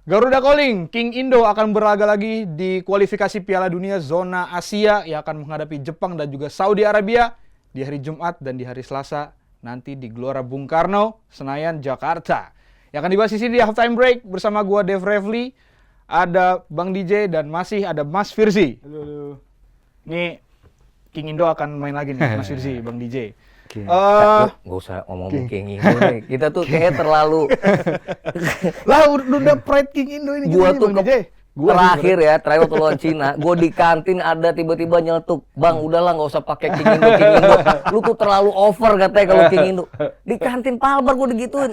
Garuda Calling, King Indo akan berlaga lagi di kualifikasi Piala Dunia zona Asia yang akan menghadapi Jepang dan juga Saudi Arabia di hari Jumat dan di hari Selasa nanti di Gelora Bung Karno, Senayan, Jakarta. Yang akan dibahas di sini di halftime break bersama gua Dev Revli, ada Bang DJ dan masih ada Mas Firzi. Halo. Nih King Indo akan main lagi nih, Mas Firzi, Bang DJ. Nggak usah ngomong King Indo nih. Kita tuh kayak terlalu Lah udah pride King Indo ini. gua gimana, tuh Bang DJ? terakhir ya, terakhir waktu lawan Cina, gua di kantin ada tiba-tiba nyeletuk, "Bang, udahlah nggak usah pakai King Indo, King Indo. Lu tuh terlalu over," katanya kalau King Indo. Di kantin Palbar gua digituin.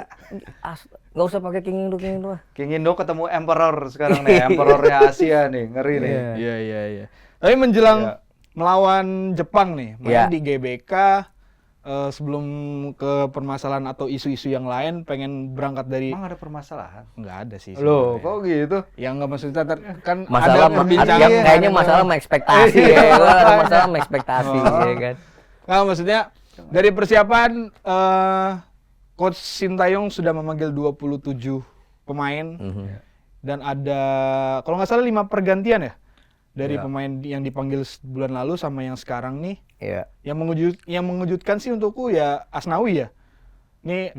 Nggak usah pakai King Indo, King Indo. King Indo ketemu Emperor sekarang nih, Emperornya Asia nih, ngeri nih. Iya. Tapi menjelang melawan Jepang nih, main Iya. di GBK, sebelum ke permasalahan atau isu-isu yang lain, pengen berangkat dari Emang ada permasalahan? nggak ada sih. Loh, sebenarnya. kok gitu? Yang nggak maksudnya kan Masalah ada perbincangan yang kayaknya masalah sama ekspektasi ya. Gua ada masalah sama ekspektasi ya kan. Nah, maksudnya dari persiapan Coach Sintayong sudah memanggil 27 pemain dan ada kalau nggak salah 5 pergantian ya dari pemain yang dipanggil bulan lalu sama yang sekarang nih. Iya. Yang mengejutkan sih untukku ya Asnawi ya. Ini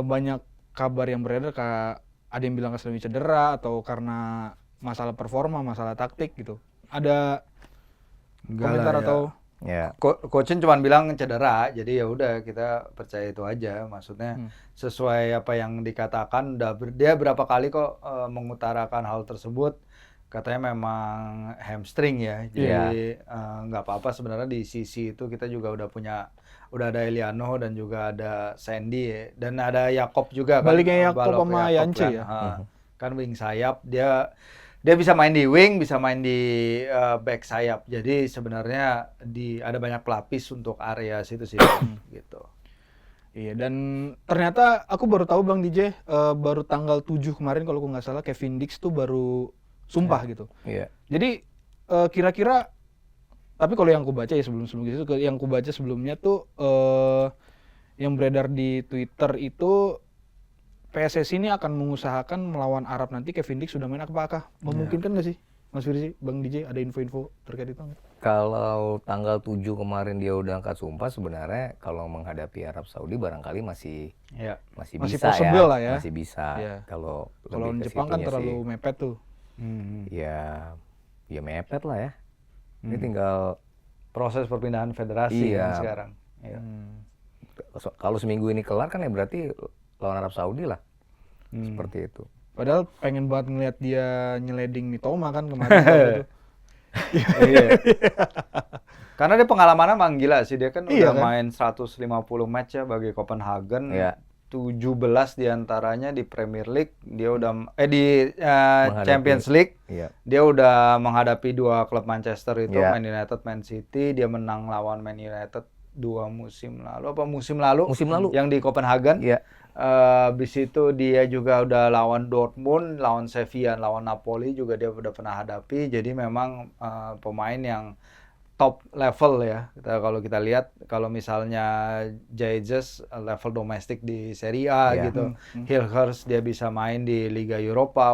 banyak kabar yang beredar ada yang bilang Asnawi cedera atau karena masalah performa, masalah taktik gitu. Ada komentar atau Ya. Coachin cuma bilang cedera, jadi ya udah kita percaya itu aja. Maksudnya sesuai apa yang dikatakan, dia berapa kali kok mengutarakan hal tersebut. Katanya memang hamstring ya, jadi nggak apa-apa sebenarnya. Di sisi itu kita juga udah ada Eliano dan juga ada Sandy ya. Dan ada Yakob juga kan. Baliknya Yakob Balok sama Yakob Yance kan. ya? Kan wing sayap, dia bisa main di wing, bisa main di back sayap. Jadi sebenarnya ada banyak pelapis untuk area situ sih gitu. Iya, dan ternyata aku baru tahu Bang DJ, baru tanggal 7 kemarin kalau aku nggak salah Kevin Dix tuh baru sumpah gitu. Iya. Jadi kira-kira, tapi kalau yang aku baca ya sebelum itu, yang aku baca sebelumnya tuh yang beredar di Twitter itu PSSI ini akan mengusahakan melawan Arab nanti Kevin Dix sudah main. Apakah memungkinkan nggak sih Mas Firzi, Bang DJ, ada info-info terkait itu nggak? Kalau tanggal 7 kemarin dia udah angkat sumpah, sebenarnya kalau menghadapi Arab Saudi barangkali masih Masih bisa possible ya. lah ya. Masih bisa. Iya. Kalau Kalau lebih ke Jepang kan situnya terlalu sih. mepet tuh. Ya mepet lah ya. Ini tinggal Proses perpindahan federasi Iya. kan sekarang. Iya. kalau seminggu ini kelar kan ya berarti lawan Arab Saudi lah. Seperti itu. Padahal pengen banget ngeliat dia nyeleding Mitoma kan kemarin. Itu. Iya. Karena dia pengalamannya emang gila sih, dia kan Iya udah kan? main 150 match ya bagi Copenhagen. Iya. 17 diantaranya di Premier League, dia udah di Menghadapi- Champions League. Iya. Dia udah menghadapi 2 klub Manchester itu, Iya. Man United, Man City. Dia menang lawan Man United 2 musim lalu Musim lalu. yang di Copenhagen. Iya. Habis itu dia juga udah lawan Dortmund, lawan Sevilla, lawan Napoli juga dia udah pernah hadapi. Jadi memang pemain yang top level ya. Kalau kita lihat, kalau misalnya Jesus level domestik di Serie A Iya. gitu. Hilgers dia bisa main di Liga Eropa.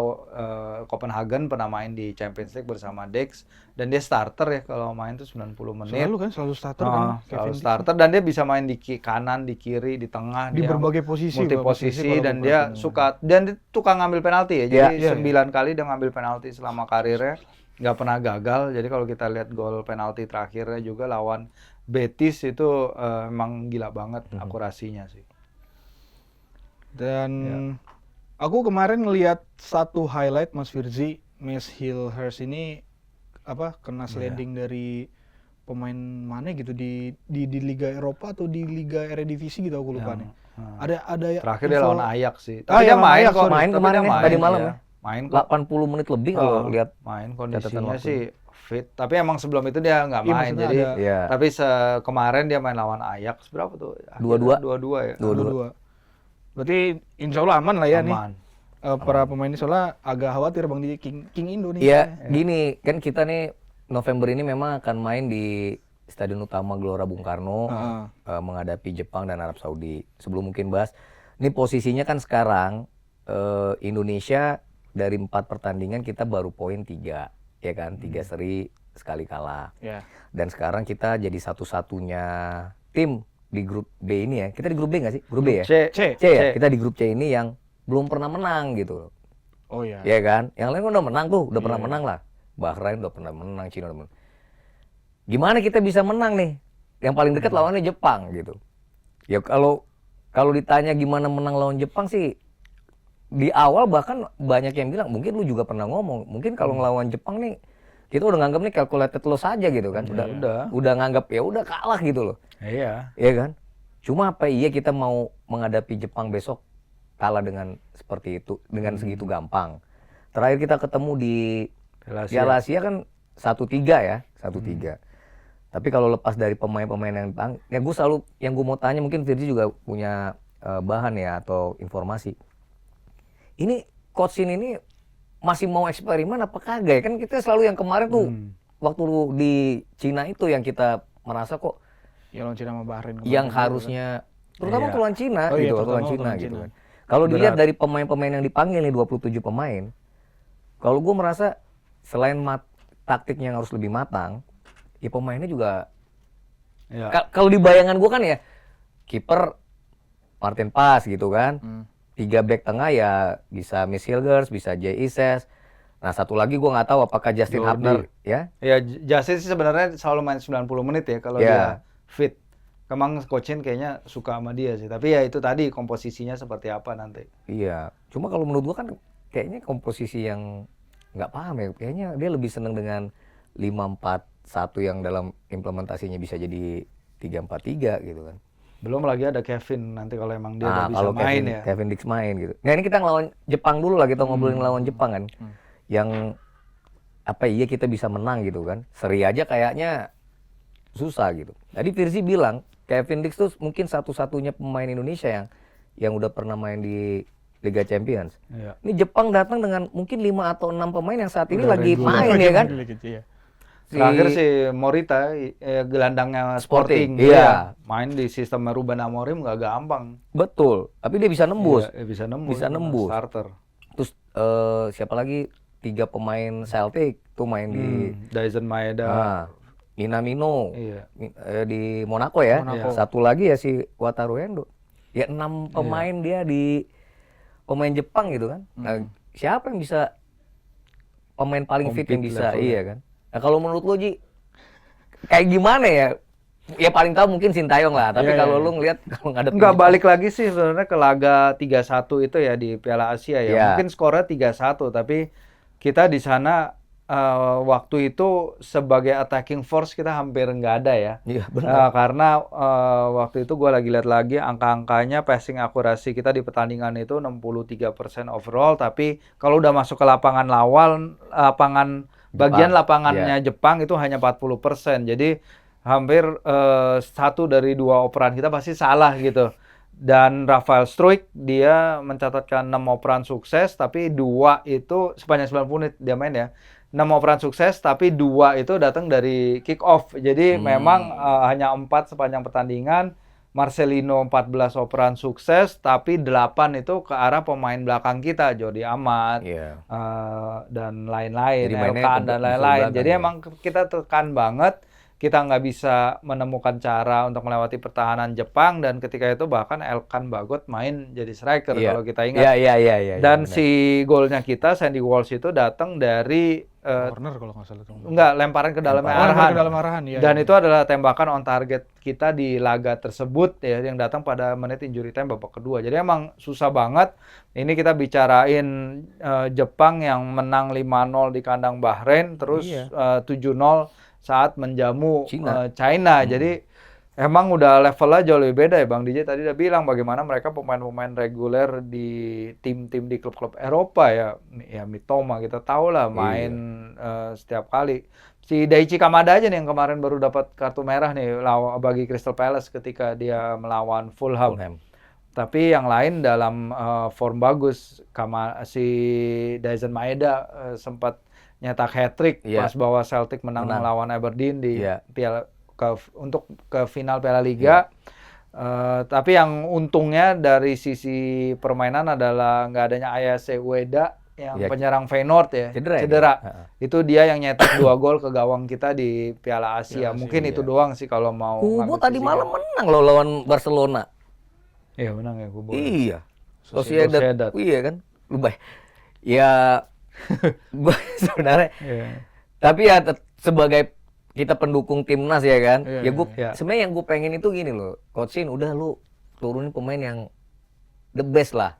Copenhagen pernah main di Champions League bersama Dex. Dan dia starter ya, kalau main tuh 90 menit. Selalu starter kan Selalu Kevin Dix. starter, dan dia bisa main di kanan, di kiri, di tengah, Di dia berbagai posisi, multi Pak, posisi, kalau dan aku dia perhatiin. dan dia tukang ngambil penalti ya. Jadi Iya. 9 kali dia ngambil penalti selama karirnya, nggak pernah gagal. Jadi kalau kita lihat gol penalti terakhirnya juga lawan Betis itu emang gila banget akurasinya sih. Dan aku kemarin ngelihat satu highlight Mas Firzi, Miss Hilhurst ini kena sliding dari pemain mana gitu di Liga Eropa atau di Liga Eredivisie gitu, aku lupa nih. Ada Terakhir dia info- lawan Ajax sih. Ah, Tapi iya, dia main Ajax, kok. sorry. Main Tapi kemarin dia ya, tadi malam ya. ya. Main kok. 80 menit lebih kalau lihat. Main catatan kondisinya waktu. sih fit. Tapi emang sebelum itu dia nggak Iya, main. maksudnya Jadi ada- Iya. tapi kemarin dia main lawan Ajax berapa tuh? Akhirnya 2-2. 2-2 ya. 2-2. Berarti insya Allah aman lah ya Aman. nih. Para pemain ini soalnya agak khawatir Bang di King Indo nih. Iya, gini kan kita nih November ini memang akan main di Stadion Utama Gelora Bung Karno menghadapi Jepang dan Arab Saudi. Sebelum mungkin bahas, ini posisinya kan sekarang Indonesia dari 4 pertandingan kita baru poin 3, ya kan? 3 seri, sekali kalah. Ya. Dan sekarang kita jadi satu-satunya tim di grup B ini ya. Kita di grup B nggak sih? Grup B ya? C. C ya? Kita di grup C ini yang belum pernah menang gitu. Oh ya. Ya kan? Yang lain udah menang tuh, udah pernah menang lah. Bahrain udah pernah menang, Cina udah menang. Gimana kita bisa menang nih? Yang paling dekat lawannya Jepang gitu. Ya kalau ditanya gimana menang lawan Jepang sih, di awal bahkan banyak yang bilang, mungkin lu juga pernah ngomong, mungkin kalau ngelawan Jepang nih, kita udah nganggap nih calculated loss aja gitu kan. Udah nganggap ya udah kalah gitu loh. Iya. Iya kan? Cuma apa iya kita mau menghadapi Jepang besok kalah dengan seperti itu, dengan segitu gampang. Terakhir kita ketemu di Piala Asia kan 1-3 ya, 1-3. Tapi kalau lepas dari pemain-pemain yang gue selalu, yang gue mau tanya, mungkin Virgi juga punya bahan ya atau informasi. Ini coach ini masih mau eksperimen apa kagak ya? Kan kita selalu yang kemarin tuh waktu di Cina itu yang kita merasa kok Ya lawan Cina sama Bahrain kemarin yang juga harusnya terutama Iya. lawan Cina Oh iya, gitu, terutama lawan Cina lawan gitu Cina. kan. Kalau dilihat dari pemain-pemain yang dipanggil nih 27 pemain, kalau gue merasa selain taktiknya yang harus lebih matang, ya pemainnya juga Iya. kalau di bayangan gue kan ya kiper Martin Paes gitu kan. 3 back tengah ya bisa Miss Hilgers, bisa Jay Ises. Nah, satu lagi gue nggak tahu apakah Justin Jordi. Hartner ya. Ya, Justin sih sebenarnya selalu main 90 menit ya kalau dia fit. Kemang coachin kayaknya suka sama dia sih. Tapi ya itu tadi komposisinya seperti apa nanti. Iya. Cuma kalau menurut gue kan kayaknya komposisi yang nggak paham ya. Kayaknya dia lebih seneng dengan 5-4-1 yang dalam implementasinya bisa jadi 3-4-3 gitu kan. Belum lagi ada Kevin nanti kalau emang dia udah bisa kalau main Kevin, ya. Kevin Dix main gitu. Nah ini kita ngelawan Jepang dulu lah, kita ngobrolin lawan Jepang kan. Yang apa iya kita bisa menang gitu kan. Seri aja kayaknya susah gitu. Tadi Virzi bilang Kevin Dix tuh mungkin satu-satunya pemain Indonesia yang udah pernah main di Liga Champions. Iya. Ini Jepang datang dengan mungkin 5 atau 6 pemain yang saat ini Udah lagi regular. main ya kan. Iya. Terakhir si Morita, gelandangnya Sporting, Sporting, iya. main di sistem Ruben Amorim nggak gampang. Betul, tapi dia bisa nembus. Iya, bisa nembus. Bisa nembus. Starter. Terus siapa lagi 3 pemain Celtic tuh main di Daisen Maeda. Minamino Iya. di Monaco ya. Monaco. Satu lagi ya si Wataru Endo. Ya 6 pemain dia di pemain Jepang gitu kan. Nah, siapa yang bisa pemain paling fit yang Compete bisa levelnya. iya kan. Nah, kalau menurut lo Ji kayak gimana ya? Ya paling tahu mungkin Sintayong lah, tapi Iya, kalau iya. lu ngelihat kalau ngadepin Nggak Jepang, balik lagi sih sebenarnya ke laga 3-1 itu ya di Piala Asia ya. Iya. Mungkin skornya 3-1 tapi kita di sana waktu itu sebagai attacking force kita hampir nggak ada ya. Iya benar. Karena waktu itu gue lagi lihat lagi angka-angkanya passing akurasi kita di pertandingan itu 63% overall, tapi kalau udah masuk ke lapangan lapangan bagian lapangannya Jepang itu hanya 40%. Jadi hampir 1 dari 2 operan kita pasti salah gitu. Dan Rafael Struijk dia mencatatkan 6 operan sukses, tapi 2 itu sepanjang 90 menit dia main ya. 6 operan sukses, tapi 2 itu datang dari kick off. Jadi memang hanya 4 sepanjang pertandingan. Marcelino 14 operan sukses, tapi 8 itu ke arah pemain belakang kita, Jordi Amat, Iya. dan lain-lain, Jadi mainnya Elkan dan lain-lain. belakang Jadi ya. emang kita tekan banget, kita nggak bisa menemukan cara untuk melewati pertahanan Jepang, dan ketika itu bahkan Elkan Bagot main jadi striker kalau kita ingat. Iya. Dan benar. si golnya kita, Sandy Walsh itu datang dari Corner kalau nggak salah tuh. enggak, lemparan ke dalam Lempar arahan. ke dalam arahan, iya. Dan iya. itu adalah tembakan on target kita di laga tersebut ya, yang datang pada menit injury time babak kedua. Jadi emang susah banget. Ini kita bicarain Jepang yang menang 5-0 di kandang Bahrain, terus 7-0 saat menjamu China. Jadi emang udah levelnya jauh lebih beda ya. Bang DJ tadi udah bilang bagaimana mereka pemain-pemain reguler di tim-tim di klub-klub Eropa ya. Ya Mitoma kita tahu lah main setiap kali. Si Daichi Kamada aja nih yang kemarin baru dapat kartu merah nih bagi Crystal Palace ketika dia melawan Fulham. Tapi yang lain dalam form bagus. Si Daisen Maeda sempat nyetak hat-trick pas bawa Celtic menang melawan Aberdeen di Piala untuk ke final Piala Liga. Tapi yang untungnya dari sisi permainan adalah nggak adanya Ayase Ueda yang Ya, penyerang Feyenoord ya, cedera ya cedera. dia? Heeh. Itu dia yang nyetak 2 gol ke gawang kita di Piala Asia. Piala Asia, Mungkin itu iya. doang sih kalau mau Kubo ngambil tadi sisinya. malam menang loh lawan Barcelona. Iya menang ya Kubo. Iya. Sociedad. Sociedad. Iya kan? Lu ya gua sebenarnya Iya. tapi ya sebagai kita pendukung timnas ya kan. Iya, Ya gue iya. sebenarnya yang gue pengen itu gini loh. Coach Shin udah lu turunin pemain yang the best lah.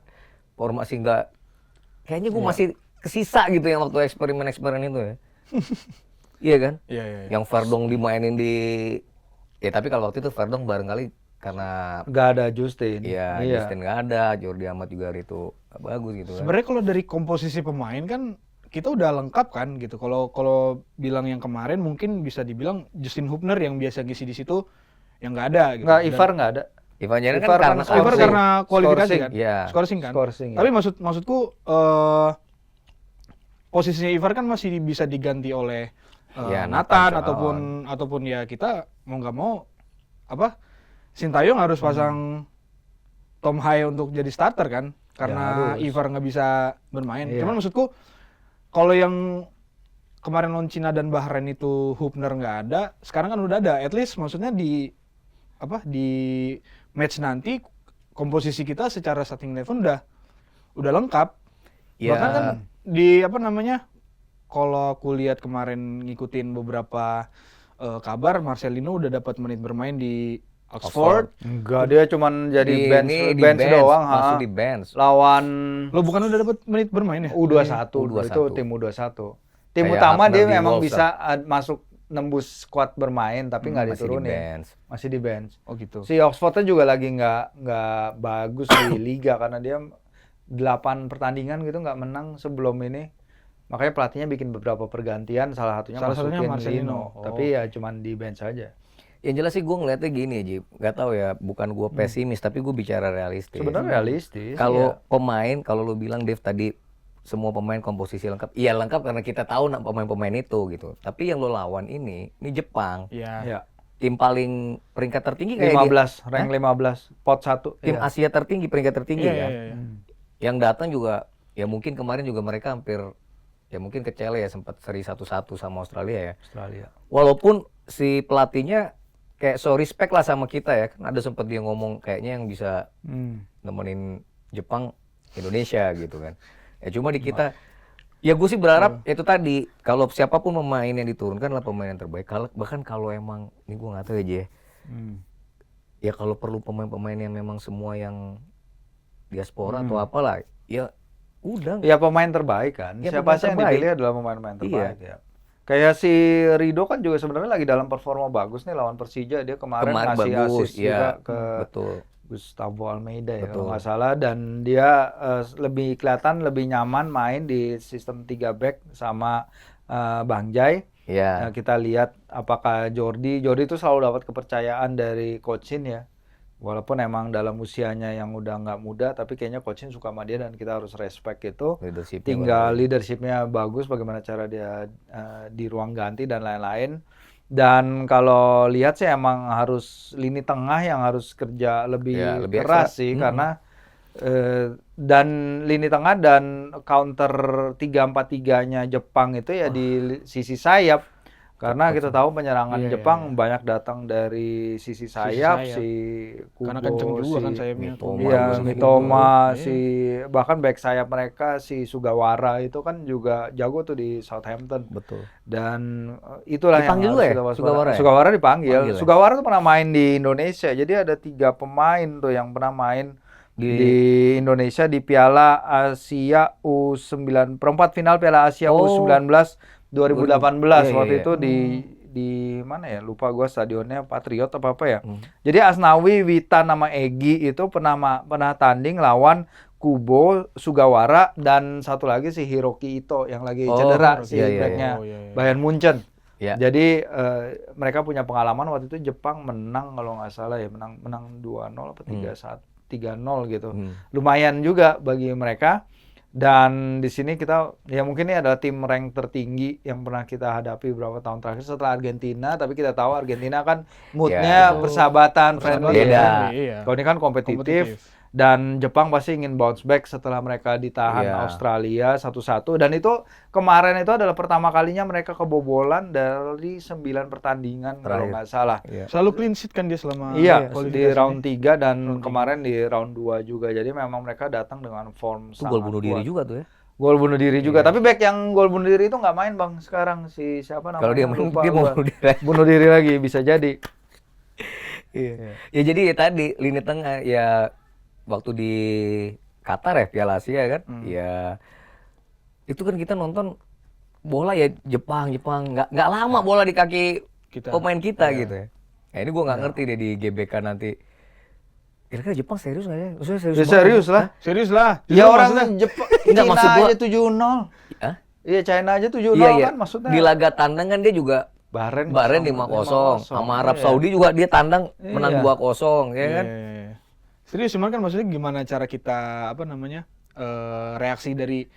Formasi enggak kayaknya gue masih kesisa gitu yang waktu eksperimen itu ya. Iya kan? Iya, iya, iya. Yang Verdong dimainin di ya tapi kalau waktu itu Verdong barangkali karena Nggak ada Justin. ya Justin nggak ada, Jordi Amat juga hari itu nggak bagus gitu kan. Sebenarnya kalau dari komposisi pemain kan kita udah lengkap kan gitu. Kalau bilang yang kemarin mungkin bisa dibilang Justin Hubner yang biasa ngisi di situ yang nggak ada gitu. Nggak, Dan- Ivar nggak ada. Ivan Jaren kan Ivar karena kan Ivar Scorsing. karena kualifikasi Scorsing. kan. Iya. Scorsing kan. Scorsing, ya. Tapi maksudku posisinya Ivar kan masih bisa diganti oleh Ya, Nathan Nathan ataupun ya kita mau nggak mau apa Sintayong harus pasang Tom Haye untuk jadi starter kan karena harus. Ivar nggak bisa bermain. Iya. Cuman maksudku kalau yang kemarin lawan Cina dan Bahrain itu Hubner nggak ada, sekarang kan udah ada. At least maksudnya di match nanti komposisi kita secara starting eleven udah lengkap. Ya. Bahkan kan di kalau aku lihat kemarin ngikutin beberapa kabar Marcelino udah dapat menit bermain di Oxford. Enggak, dia cuman jadi Di- bench, ini di bench doang. masuk ha. di bench. Lawan Lo bukan udah dapat menit bermain ya? U21, U21. itu tim U21. Tim Kayak utama Hafner dia di memang Wolves bisa masuk nembus squad bermain tapi nggak Masih di diturunin. bench. Masih di bench. Oh gitu. Si Oxfordnya juga lagi nggak bagus di liga karena dia 8 pertandingan gitu nggak menang sebelum ini. Makanya pelatihnya bikin beberapa pergantian, salah satunya Salah satunya masukin Marcelino. Lino. Oh. Tapi ya cuman di bench aja. Yang jelas sih gue ngeliatnya gini Ji, nggak tahu ya, bukan gue pesimis tapi gue bicara realistis. Sebenarnya realistis. Kalau ya. pemain, kalau lu bilang Dev tadi semua pemain komposisi lengkap, iya lengkap karena kita tahu pemain-pemain itu gitu. Tapi yang lo lawan ini Jepang, Iya. Ya. tim paling peringkat tertinggi kayak 15, rank 15, pot 1. tim Asia tertinggi, peringkat tertinggi Iya, kan. iya, iya. Yang datang juga, ya mungkin kemarin juga mereka hampir, ya mungkin kecele ya sempat seri 1-1 sama Australia ya. Australia. Walaupun si pelatihnya kayak so respect lah sama kita ya, kan ada sempat dia ngomong kayaknya yang bisa nemenin Jepang Indonesia gitu kan. Ya cuma di kita, ya gue sih berharap itu tadi kalau siapapun pemain yang diturunkan lah pemain yang terbaik. Bahkan kalau emang ini gue nggak tahu aja ya. Ya kalau perlu pemain-pemain yang memang semua yang diaspora atau apalah, ya udah. Ya pemain terbaik kan. Ya, Siapa pemain sih yang terbaik. dipilih adalah pemain-pemain terbaik ya. Kayak si Rido kan juga sebenarnya lagi dalam performa bagus nih lawan Persija. Dia kemarin ngasih bagus, assist juga ya ke betul. Gustavo Almeida ya Betul. kalau nggak salah, dan dia lebih kelihatan lebih nyaman main di sistem 3 back sama Bang Jai. Ya. Nah, kita lihat apakah Jordi itu selalu dapat kepercayaan dari Coach Shin ya. Walaupun emang dalam usianya yang udah nggak muda, tapi kayaknya Coach Shin suka sama dia dan kita harus respect itu. Leadership-nya Tinggal leadershipnya bagus, bagaimana cara dia di ruang ganti dan lain-lain. Dan kalau lihat sih emang harus lini tengah yang harus kerja lebih, Ya, lebih keras ekstra. sih karena dan lini tengah dan counter 3-4-3-nya Jepang itu ya di sisi sayap. Karena kita tahu penyerangan Iya, Jepang banyak datang dari sisi sayap, sayap. si Kubo, Karena kenceng juga si kan sayapnya. Mitoma. Iya, bagus Mitoma, Iya. si bahkan back sayap mereka si Sugawara itu kan juga jago tuh di Southampton. Betul. Dan itulah Dipanggil yang juga harus ya, kita waspada. Sugawara ya? Sugawara dipanggil. Panggil ya? Sugawara tuh pernah main di Indonesia. Jadi ada 3 pemain tuh yang pernah main di Indonesia di Piala Asia U9 perempat final Piala Asia U19 2018 Iya, waktu iya. itu di mana ya, lupa gua stadionnya, Patriot apa ya. Jadi Asnawi, Witan sama Egi itu pernah tanding lawan Kubo, Sugawara, dan satu lagi si Hiroki Ito yang lagi cedera, si iya, iya, backnya iya. Oh, iya, iya. Bayern Munchen. Ya. Jadi mereka punya pengalaman waktu itu Jepang menang kalau nggak salah ya, menang 2-0 apa 3-0 gitu. Lumayan juga bagi mereka. Dan di sini kita ya mungkin ini adalah tim rank tertinggi yang pernah kita hadapi beberapa tahun terakhir setelah Argentina, tapi kita tahu Argentina kan moodnya Ya, persahabatan, friendly. Beda. Iya. Kalau ini kan kompetitif. Dan Jepang pasti ingin bounce back setelah mereka ditahan Iya. Australia 1-1. Dan itu kemarin itu adalah pertama kalinya mereka kebobolan dari 9 pertandingan kalau Terakhir. nggak salah. Iya. Selalu clean sheet kan dia selama Iya, di kualifikasi round ini. 3 dan Round tiga. kemarin di round 2 juga. Jadi memang mereka datang dengan form Itu gol sangat bunuh diri kuat. juga tuh ya. Gol bunuh diri juga. Iya. Tapi back yang gol bunuh diri itu nggak main Bang sekarang. Si siapa namanya? Kalau dia main, Lupa dia mau gua. bunuh diri. Bunuh diri lagi bisa jadi. Iya. Ya jadi ya tadi lini tengah ya waktu di Qatar ya Piala Asia kan, ya itu kan kita nonton bola ya Jepang nggak lama bola di kaki Kita. pemain kita gitu ya. Nah ini gue nggak ngerti deh di GBK nanti. Kira-kira Jepang serius nggak ya? Maksudnya serius Ya, banget serius sih? lah. Serius lah. Ya Justru orang maksudnya- Jepang, Enggak, China maksud gua- aja 7-0. Hah? Iya China aja 7-0 Iya iya. kan maksudnya. Di laga tandang kan dia juga Bahrain Bahrain 5-0, sama Arab Saudi juga dia tandang menang 2-0 ya kan. Iya. Serius cuman kan maksudnya gimana cara kita apa namanya reaksi dari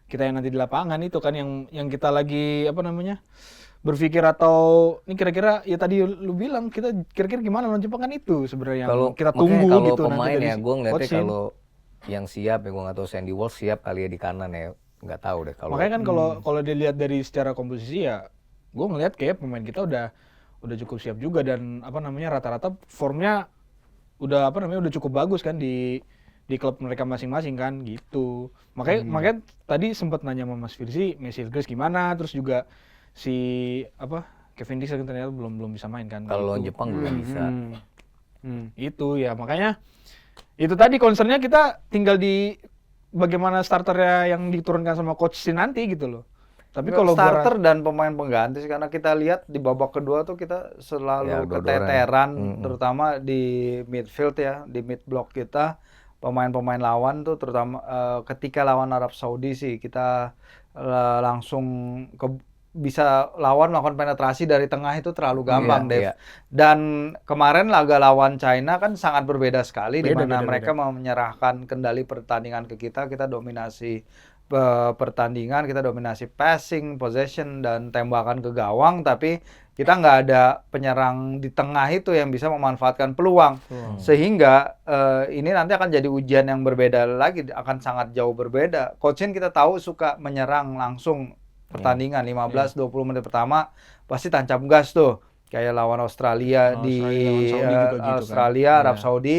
kita yang nanti di lapangan itu kan yang kita lagi apa namanya berpikir atau ini kira-kira ya tadi lu bilang kita kira-kira gimana lawan Jepang kan itu sebenarnya yang Kalau kita makanya tunggu kalau gitu pemain nanti ya gue ngeliatnya coach-in. kalau yang siap ya gue nggak tahu Sandy Walsh siap kali ya di kanan ya nggak tahu deh kalau Makanya kan kalau dilihat dari secara komposisi ya gue ngelihat kayak pemain kita udah cukup siap juga dan apa namanya rata-rata formnya udah apa namanya udah cukup bagus kan di klub mereka masing-masing kan gitu. Makanya tadi sempat nanya sama Mas Firzi, Messi Grace gimana, terus juga si apa Kevin Dixon ternyata belum bisa main kan. kalau lawan gitu. Jepang juga bisa. Itu ya makanya itu tadi concernnya kita tinggal di bagaimana starternya yang diturunkan sama coach Shin nanti gitu loh. Tapi kalau starter dan pemain pengganti sih, karena kita lihat di babak kedua tuh kita Ya, selalu dua-duanya. keteteran terutama di midfield ya, di mid block kita pemain-pemain lawan tuh terutama ketika lawan Arab Saudi sih kita langsung bisa lawan melakukan penetrasi dari tengah itu terlalu gampang, Iya, Dev. iya. Dan kemarin laga lawan China kan sangat berbeda sekali di mana Beda. mereka menyerahkan kendali pertandingan ke kita dominasi pertandingan, kita dominasi passing, possession dan tembakan ke gawang, tapi kita nggak ada penyerang di tengah itu yang bisa memanfaatkan peluang. Sehingga ini nanti akan jadi ujian yang berbeda lagi, akan sangat jauh berbeda. Coach Shin kita tahu suka menyerang langsung pertandingan 15-20 menit pertama pasti tancap gas tuh. Kayak lawan Australia di Australia, lawan Saudi juga gitu kan. Australia, Arab Iya. Saudi.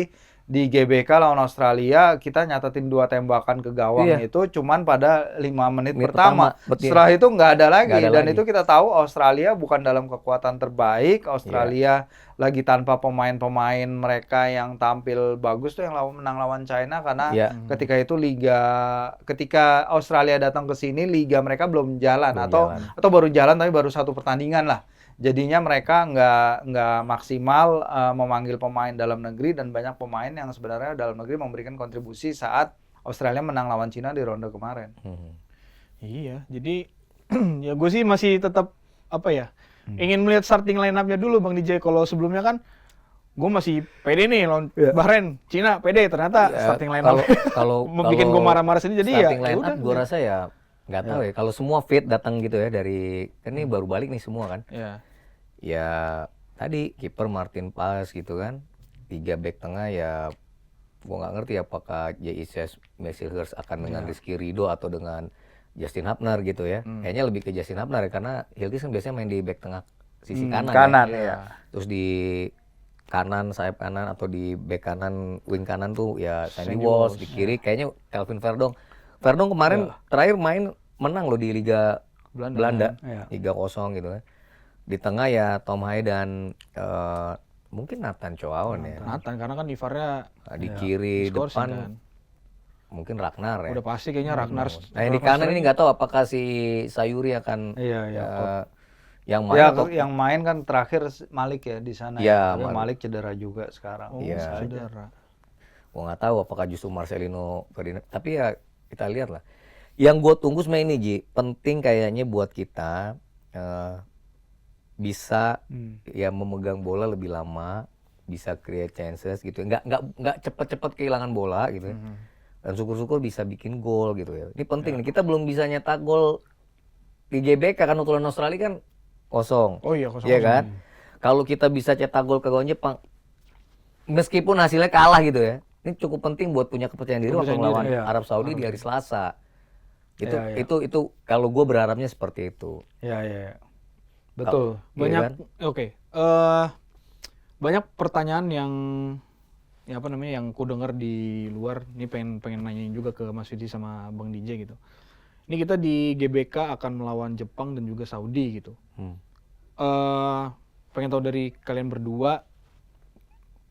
Di GBK lawan Australia kita nyatatin 2 tembakan ke gawang Iya. itu cuman pada 5 menit Menit pertama. pertama, betul. Setelah itu nggak ada lagi. Nggak ada Dan lagi. itu kita tahu Australia bukan dalam kekuatan terbaik. Australia lagi tanpa pemain-pemain mereka yang tampil bagus tuh yang menang lawan China karena Iya. ketika itu ketika Australia datang ke sini liga mereka belum jalan Belum atau baru jalan tapi baru 1 pertandingan lah. Jadinya mereka nggak maksimal memanggil pemain dalam negeri dan banyak pemain yang sebenarnya dalam negeri memberikan kontribusi saat Australia menang lawan Cina di ronde kemarin. Iya, jadi ya gue sih masih tetap apa ya ingin melihat starting line up-nya dulu Bang DJ. Kalau sebelumnya kan gue masih pede nih lawan Bahrain, Cina pede ternyata Ya, starting line up kalau bikin gue marah-marah sendiri jadi ya. starting line up udah. gue rasa ya nggak tahu ya kalau semua fit datang gitu ya dari kan ini baru balik nih semua kan. Ya. Ya tadi kiper Martin Paes gitu kan, 3 back tengah ya gua nggak ngerti apakah JICS Messilhurst akan dengan Rizky Ridho atau dengan Justin Hapner gitu ya. Kayaknya lebih ke Justin Hapner ya, karena Hiltis kan biasanya main di back tengah sisi kanan Kanan ya. ya. Terus di kanan, sayap kanan atau di back kanan, wing kanan tuh ya Sandy Walsh, di kiri kayaknya Kelvin Verdong. Verdong kemarin terakhir main menang loh di Liga Belanda, Ya. 3-0 gitu kan. Di tengah ya Tom Hai dan mungkin Nathan Choaon ya. Nathan karena kan Ivarnya Di kiri diskorsing depan kan. mungkin Ragnar ya. Udah pasti kayaknya Ragnar. Nah yang di kanan ini nggak tahu apakah si Sayuri akan Iya, yang main Ya, atau yang main kan terakhir Malik ya di sana. Iya, Tapi Malik. Malik cedera juga sekarang. Iya. Saudara. gua nggak tahu apakah justru Marcelino Ferdinand. Tapi ya kita lihat lah. Yang gue tunggu sebenarnya ini Ji, penting kayaknya buat kita bisa ya memegang bola lebih lama, bisa create chances gitu. Nggak cepet-cepet kehilangan bola gitu. Ya. Dan syukur-syukur bisa bikin gol gitu ya. Ini penting nih. Kita belum bisa nyetak gol di GBK kan untuk lawan Australia kan kosong. Oh iya, 0-0. Iya kan? Kalau kita bisa cetak gol ke gawang Jepang, meskipun hasilnya kalah gitu ya, Ini cukup penting buat punya kepercayaan diri waktu Kepercayaan melawan diri, iya. Arab Saudi di hari Selasa. Itu Iya, iya. itu kalau gue berharapnya seperti itu. Iya. Betul. Banyak, Iya oke. Banyak pertanyaan yang yang ku dengar di luar. Ini pengen nanyain juga ke Mas Yudi sama Bang DJ gitu. Ini kita di GBK akan melawan Jepang dan juga Saudi gitu. Pengen tahu dari kalian berdua,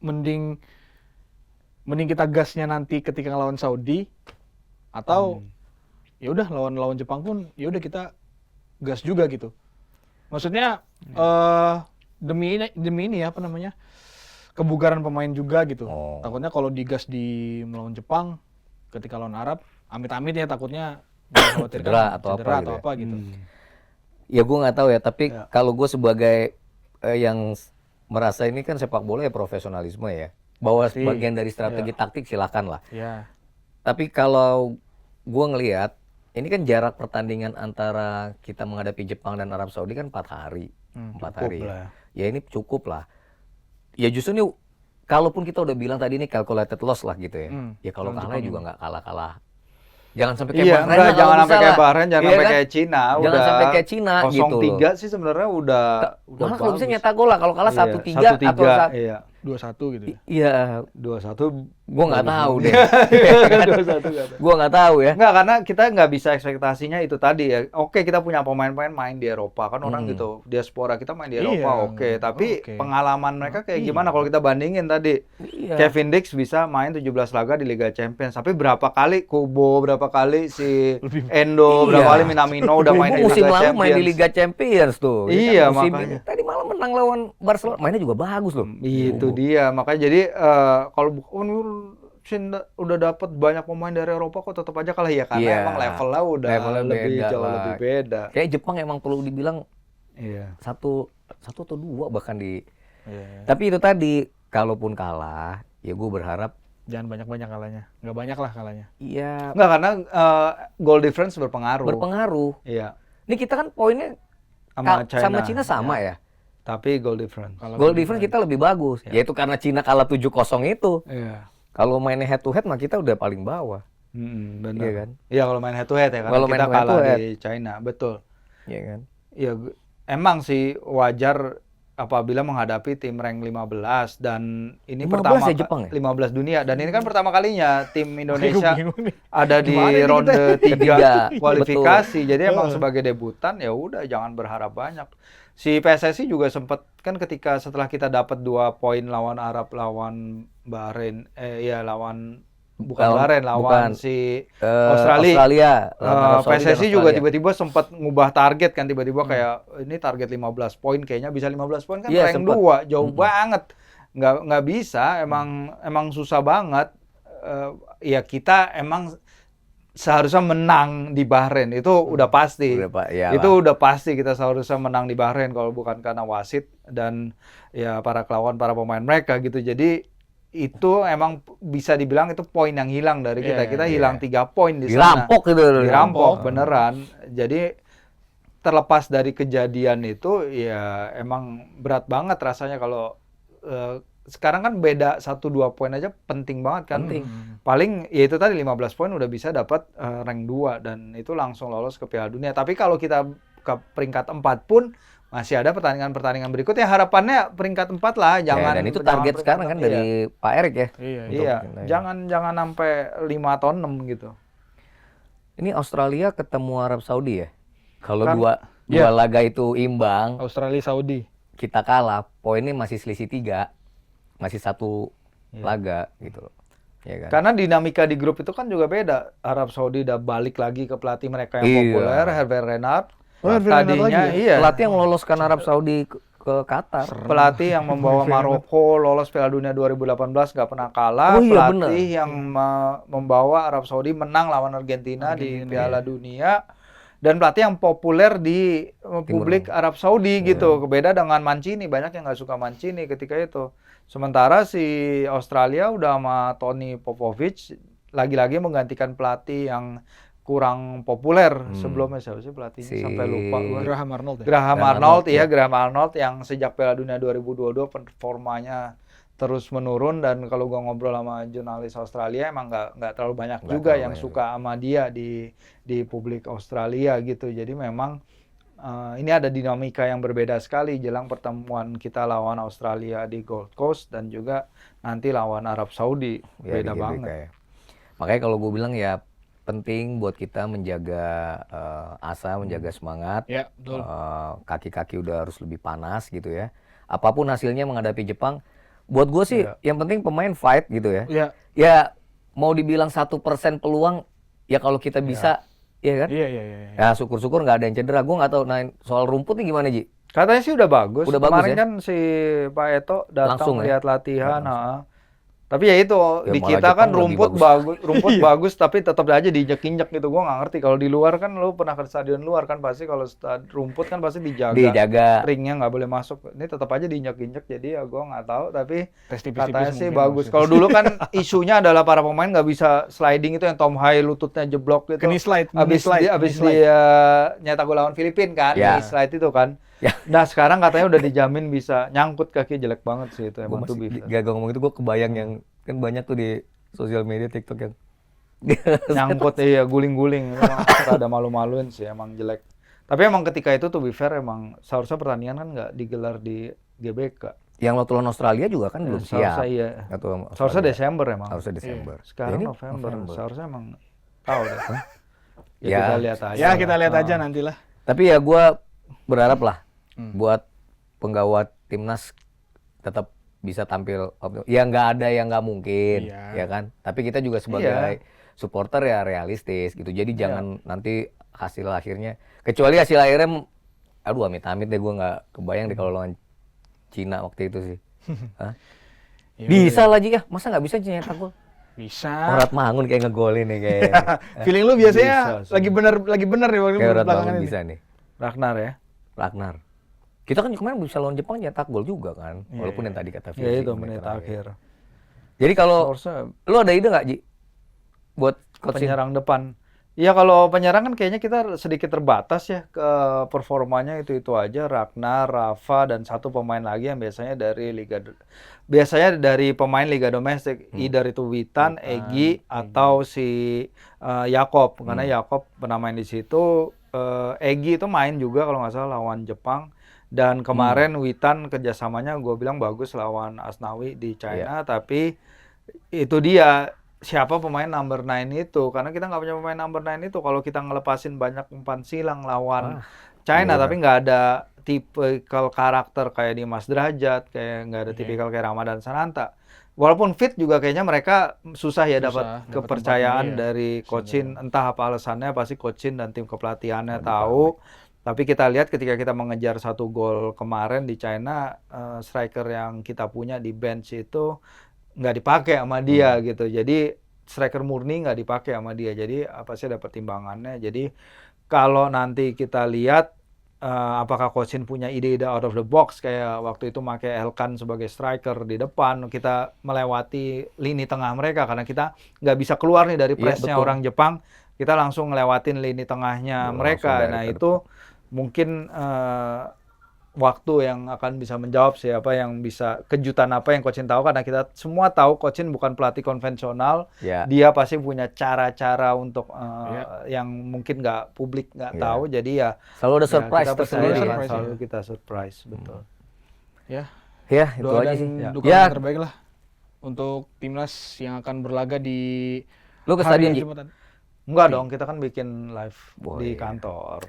mending kita gasnya nanti ketika ngelawan Saudi, atau ya udah lawan Jepang pun ya udah kita gas juga gitu. Maksudnya demi ini kebugaran pemain juga gitu. Oh. Takutnya kalau digas di melawan Jepang ketika lawan Arab, amit-amit ya takutnya dikhawatirkan Cedera atau apa gitu ya. gitu. Ya gue nggak tahu ya, tapi kalau gue sebagai yang merasa ini kan sepak bola ya profesionalisme ya. Bahwa Pasti. bagian dari strategi taktik silakan lah. Ya. Tapi kalau gue ngelihat ini kan jarak pertandingan antara kita menghadapi Jepang dan Arab Saudi kan 4 hari. 4 hari lah. ya. Ya ini cukup lah. Ya justru nih kalaupun kita udah bilang tadi ini calculated loss lah gitu ya. Ya kalau lawan kalah Jepang juga nggak kalah-kalah. Jangan sampai kayak Iya, Bahrain enggak, lah kalau jangan sampai bisa kayak lah. Bahrain, jangan Iya sampai kan? kayak Cina. Jangan sampai kayak Cina gitu loh. 0-3 sih sebenarnya udah Malah kalau bisa bagus. nyetak gol lah, kalau kalah 1-3 atau 1-3, iya. 2-1 gitu ya. Iya, 2-1. gua nggak tahu deh. 2-1 nggak tahu. Gua nggak tahu ya. Enggak, karena kita nggak bisa ekspektasinya itu tadi ya. Oke, kita punya pemain-pemain main di Eropa. Kan orang gitu, diaspora kita main di Eropa, Iya, oke. Tapi oke. pengalaman mereka kayak gimana kalau kita bandingin tadi. Iya. Kevin Dix bisa main 17 laga di Liga Champions. Tapi berapa kali Kubo, berapa kali si Endo, berapa Iya. kali Minamino udah main di musim Liga lalu Champions. main di Liga Champions tuh. Iya, musim makanya. ini tadi malam menang lawan Barcelona, mainnya juga bagus loh. Itu dia, makanya jadi kalau udah dapat banyak pemain dari Eropa kok tetap aja kalah ya karena Iya. emang levelnya udah Levelnya lebih beda jauh lah. lebih beda. Kayak Jepang emang perlu dibilang Iya. satu atau dua bahkan di. Iya. Tapi itu tadi, kalaupun kalah, ya gue berharap Jangan banyak-banyak kalahnya. Nggak banyak lah kalahnya. ya Enggak, karena goal difference berpengaruh. berpengaruh. Iya. Ini kita kan poinnya sama Cina sama ya. Tapi goal difference. Kalau Goal difference kita lebih bagus. Yaitu karena Cina kalah 7-0 itu. Iya. Kalau mainnya head to head mah kita udah paling bawah. Benar. Iya kan? Iya, kalau main head to head ya karena Kalau kita main head to kalah head. di China, betul. Iya kan? Iya, emang sih wajar apabila menghadapi tim rank 15 dan ini 15 pertama ya Jepang ya? 15 dunia dan ini kan pertama kalinya tim Indonesia Bingung nih. ada di Gimana nih ronde Ketiga, 3 kualifikasi. Jadi emang sebagai debutan ya udah jangan berharap banyak. Si PSSI juga sempat kan ketika setelah kita dapat 2 poin lawan Arab, lawan Bahrain, lawan si Australia. Lawan Arab Saudi dan PSSI juga Australia. tiba-tiba sempat ngubah target kan, tiba-tiba kayak ini target 15 poin, kayaknya bisa 15 poin kan Iya, rank sempet. 2 jauh banget, nggak bisa, emang susah banget. Ya kita emang seharusnya menang di Bahrain, itu udah pasti. Itu udah pasti kita seharusnya menang di Bahrain kalau bukan karena wasit dan ya para pemain mereka gitu. Jadi itu emang bisa dibilang itu poin yang hilang dari kita. Iya, Kita iya. hilang 3 poin di sana. Dirampok gitu. Dirampok beneran. Jadi terlepas dari kejadian itu ya emang berat banget rasanya kalau sekarang kan beda 1-2 poin aja penting banget kan. Penting. Paling ya itu tadi 15 poin udah bisa dapat rank 2 dan itu langsung lolos ke Piala Dunia. Tapi kalau kita ke peringkat 4 pun masih ada pertandingan-pertandingan berikutnya, harapannya peringkat 4 lah, jangan. Dan itu jangan target peringkat sekarang kan 4, dari Pak Erik ya. Iya. Iya, Untuk- jangan sampai 5 atau 6 gitu. Ini Australia ketemu Arab Saudi ya. Kalau Kan- dua Iya. laga itu imbang, Australia Saudi. kita kalah, poinnya masih selisih 3. Masih 1 laga gitu loh. Ya kan? Karena dinamika di grup itu kan juga beda. Arab Saudi udah balik lagi ke pelatih mereka yang Iya. populer, Hervé Renard. Hervé Renard Tadinya lagi iya. Pelatih yang meloloskan Arab Saudi ke Qatar. Pelatih yang membawa Maroko lolos Piala Dunia 2018 nggak pernah kalah. Oh iya, Pelatih yang membawa Arab Saudi menang lawan Argentina di Piala Dunia. Dan pelatih yang populer di publik Arab Saudi gitu. Beda dengan Mancini, banyak yang nggak suka Mancini ketika itu. Sementara si Australia udah sama Tony Popovic lagi-lagi menggantikan pelatih yang kurang populer sebelumnya. Siapa sih pelatihnya? Si- Sampai lupa gua. Graham Arnold ya. Graham Graham Arnold, Arnold, Graham Arnold yang sejak Piala Dunia 2022 performanya terus menurun, dan kalau gua ngobrol sama jurnalis Australia emang nggak terlalu banyak Nggak juga terlalu yang banyak suka sama dia di publik Australia gitu. Jadi memang ini ada dinamika yang berbeda sekali jelang pertemuan kita lawan Australia di Gold Coast dan juga nanti lawan Arab Saudi. Ya, Beda di GBK banget. ya. Makanya kalau gue bilang ya penting buat kita menjaga asa, menjaga semangat. Ya, betul. Kaki-kaki udah harus lebih panas gitu ya. Apapun hasilnya menghadapi Jepang, buat gue sih yang penting pemain fight gitu ya. Iya. Ya mau dibilang 1% peluang, ya kalau kita bisa, ya kan? Iya. Ya syukur-syukur nggak ada yang cedera. Gue nggak tahu. Nah soal rumput nih gimana Ji? Katanya sih udah bagus. Udah bagus Kemarin ya? kan si Pak Eto datang Langsung ya? lihat latihan. Tapi ya itu Ya, di malah kita kan Jepang lebih rumput bagus. bagus, rumput bagus tapi tetap aja diinjek-injek gitu. Gua nggak ngerti kalau di luar kan, lu pernah ke stadion luar kan pasti kalau rumput kan pasti Dijaga. ringnya nggak boleh masuk. Ini tetap aja diinjek-injek, jadi ya gua nggak tahu, tapi Tes tipis-tipis katanya sih mungkin bagus. maksudnya. Kalau dulu kan isunya adalah para pemain nggak bisa sliding, itu yang Tom Hai lututnya jeblok gitu. Knee slide, Abis knee slide. dia nyetak gol lawan Filipina kan, Ya. knee slide itu kan. Ya. Nah sekarang katanya udah dijamin bisa nyangkut, kaki jelek banget sih itu Gue emang tuh masih bisa. gak ngomong itu, gue kebayang yang kan banyak tuh di sosial media TikTok yang Nyangkut, iya, guling-guling. Emang rada malu-maluin sih, emang jelek. Tapi emang ketika itu tuh be fair, emang seharusnya pertandingan kan nggak digelar di GBK. yang waktu lawan Australia juga kan belum siap. Seharusnya iya. Waktu Australia. Seharusnya Desember emang. Harusnya Desember. Sekarang Ya, ini November. Seharusnya emang tahu deh. Ya, Ya. kita lihat aja. Ya, kita lihat Ah. aja nantilah. Tapi ya gue berharap lah buat penggawa timnas tetap bisa tampil optimal. Ya nggak ada yang nggak mungkin, Iya. ya kan. Tapi kita juga sebagai supporter ya realistis gitu. Jadi jangan nanti hasil akhirnya, kecuali hasil akhirnya, aduh amit-amit deh, gue nggak kebayang deh kalau lawan Cina waktu itu sih. Hah? Ya, Bisa lah Ji ya, masa nggak bisa nyetak gol? Bisa. Orat Mangun kayak ngegolin nih kayak. Feeling lu biasanya Bisa sih. lagi bener nih waktu Kayak Orat belakangan Mangun ini. bisa nih. Ragnar ya. Ragnar. Kita kan kemarin bisa lawan Jepang nyetak gol juga kan, Iya, walaupun iya. yang tadi kata Ya Firsi itu menit akhir. Jadi kalau Seharusnya lu ada ide nggak Ji buat coaching? penyerang depan. Iya, kalau penyerang kan kayaknya kita sedikit terbatas ya ke performanya, itu aja. Ragnar, Rafa, dan satu pemain lagi yang biasanya dari pemain liga domestik, either itu Witan, Egy, atau si Yakob. Karena Yakob pernah main di situ. Egy itu main juga kalau nggak salah lawan Jepang. Dan kemarin Witan kerjasamanya gue bilang bagus lawan Asnawi di China, tapi itu dia, siapa pemain number 9 itu, karena kita nggak punya pemain number 9 itu. Kalau kita ngelepasin banyak umpan silang lawan China, tapi nggak ada tipikal karakter kayak Dimas Derajat, kayak nggak ada tipikal kayak Ramadan Sananta. Walaupun fit juga kayaknya mereka susah ya dapat kepercayaan dari coachin. Entah apa alasannya, pasti coachin dan tim kepelatihannya tahu. Tapi kita lihat ketika kita mengejar 1 gol kemarin di China, striker yang kita punya di bench itu nggak dipakai sama dia gitu. Jadi striker murni nggak dipakai sama dia. Jadi apa sih ada pertimbangannya. Jadi kalau nanti kita lihat apakah coachin punya ide-ide out of the box, kayak waktu itu pakai Elkan sebagai striker di depan, kita melewati lini tengah mereka karena kita nggak bisa keluar nih dari pressnya orang Jepang, kita langsung ngelewatin lini tengahnya mereka. Nah itu mungkin waktu yang akan bisa menjawab siapa yang bisa, kejutan apa yang coachin tahu, karena kita semua tahu coachin bukan pelatih konvensional. Dia pasti punya cara-cara untuk yang mungkin nggak publik nggak tahu. Jadi ya selalu ada surprise kita tersendiri. percaya, selalu kita surprise, betul. Ya, Ya, itu doa aja dan sih. dukungan Ya, yang terbaik lah untuk timnas yang akan berlaga di lu ke hari stadion Ji? Jumatan. Enggak dong, kita kan bikin live iya. di kantor.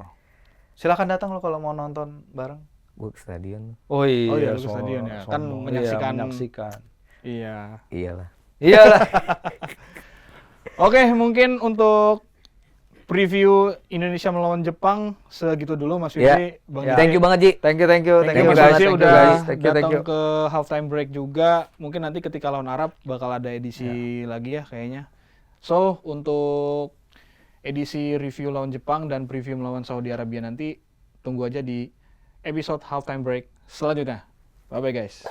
Silakan datang lo kalau mau nonton bareng. Gue ke stadion. Oh iya, lu ke stadion ya. Kan sombong. menyaksikan. Iya, menyaksikan. Iya. Iyalah. Iyalah. Oke, mungkin untuk preview Indonesia melawan Jepang segitu dulu Mas Fikri, Bang Ya. Dede. Thank you banget Ji. Thank you Thank you guys. Mas Fikri Thank you udah guys. Thank you. datang ke halftime break juga. Mungkin nanti ketika lawan Arab bakal ada edisi lagi ya kayaknya. So, untuk edisi review lawan Jepang dan preview melawan Saudi Arabia nanti tunggu aja di episode halftime break selanjutnya. Bye bye guys.